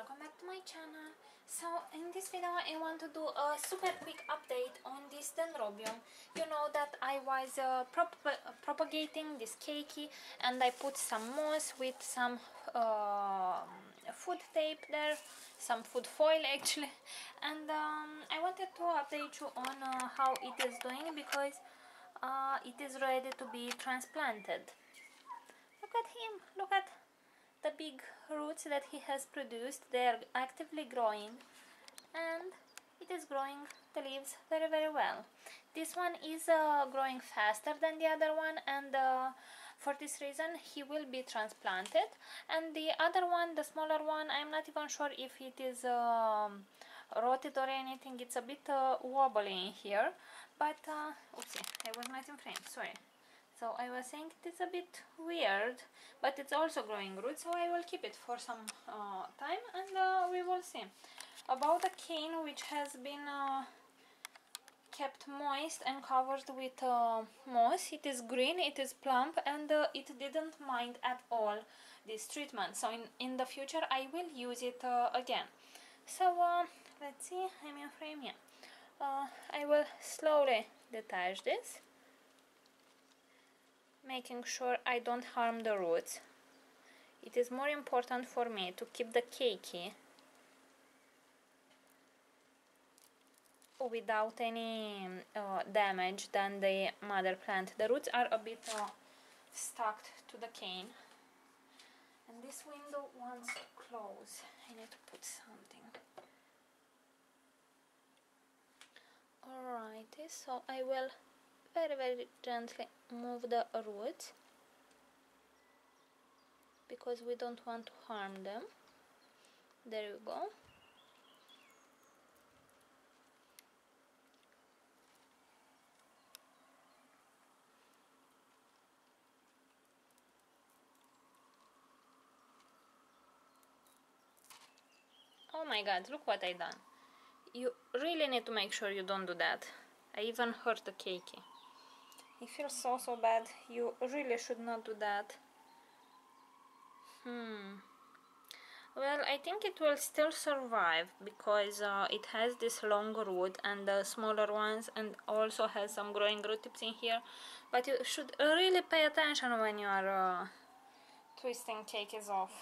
welcome back to my channel. So in this video I want to do a super quick update on this Dendrobium. You know that I was propagating this keiki, and I put some moss with some food tape there, some food foil actually, and I wanted to update you on how it is doing, because it is ready to be transplanted. Look at him, look at the big roots that he has produced. They are actively growing, and it is growing the leaves very well. This one is growing faster than the other one, and for this reason he will be transplanted. And the other one, the smaller one, I'm not even sure if it is rotted or anything. It's a bit wobbly in here, but oopsie, I was not in frame, sorry. So I was saying it is a bit weird, but it's also growing roots, so I will keep it for some time, and we will see. About the cane, which has been kept moist and covered with moss, it is green, it is plump, and it didn't mind at all this treatment. So in the future I will use it again. So let's see, I'm in frame here. I will slowly detach this, making sure I don't harm the roots. It is more important for me to keep the keiki without any damage than the mother plant. The roots are a bit stuck to the cane, and this window wants to close. I need to put something. Alrighty, so I will very gently move the roots, because we don't want to harm them. There we go. Oh my god, look what I done. You really need to make sure you don't do that. I even hurt the keiki. It feels so bad. You really should not do that. Well, I think it will still survive, because it has this long root and the smaller ones, and also has some growing root tips in here. But you should really pay attention when you are twisting keikis off.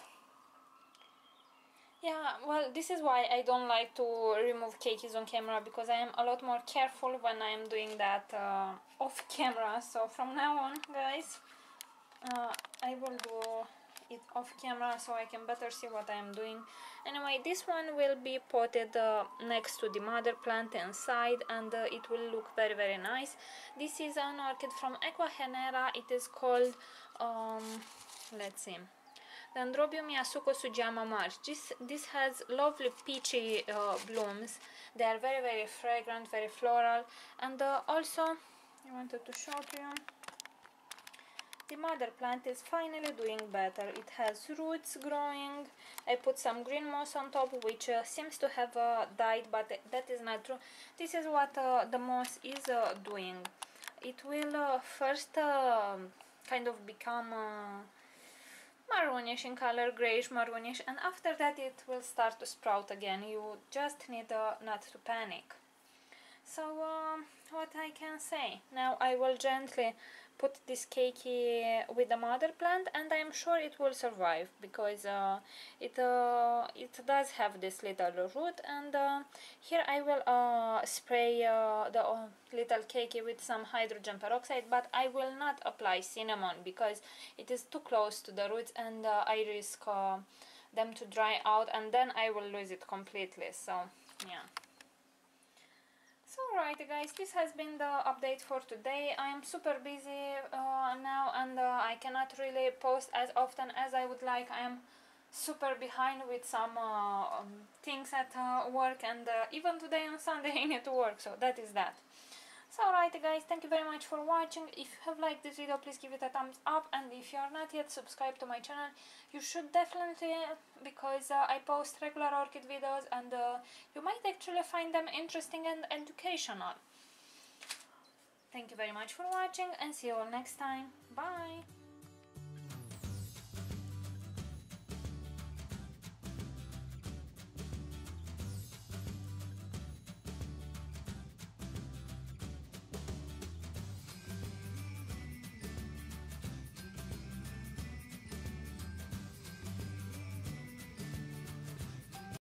Yeah, well, this is why I don't like to remove keikis on camera, because I am a lot more careful when I am doing that off camera. So from now on, guys, I will do it off camera so I can better see what I am doing. Anyway, this one will be potted next to the mother plant inside, and it will look very nice. This is an orchid from Equahenera. It is called, let's see, Dendrobium Yasuko Sugiyama March. This has lovely peachy blooms. They are very fragrant, very floral, and also I wanted to show to you, the mother plant is finally doing better. It has roots growing. I put some green moss on top, which seems to have died, but that is not true. This is what the moss is doing. It will first kind of become maroonish in color, grayish maroonish, and after that it will start to sprout again. You just need not to panic. So what I can say now, I will gently put this keiki with the mother plant, and I am sure it will survive, because it does have this little root. And here I will spray the little keiki with some hydrogen peroxide, but I will not apply cinnamon, because it is too close to the roots, and I risk them to dry out, and then I will lose it completely. So yeah. So alright guys, this has been the update for today. I am super busy now, and I cannot really post as often as I would like. I am super behind with some things at work, and even today on Sunday I need to work, so that is that. So alright guys, thank you very much for watching. If you have liked this video, please give it a thumbs up, and if you are not yet subscribed to my channel, you should definitely, because I post regular orchid videos, and you might actually find them interesting and educational. Thank you very much for watching, and see you all next time. Bye!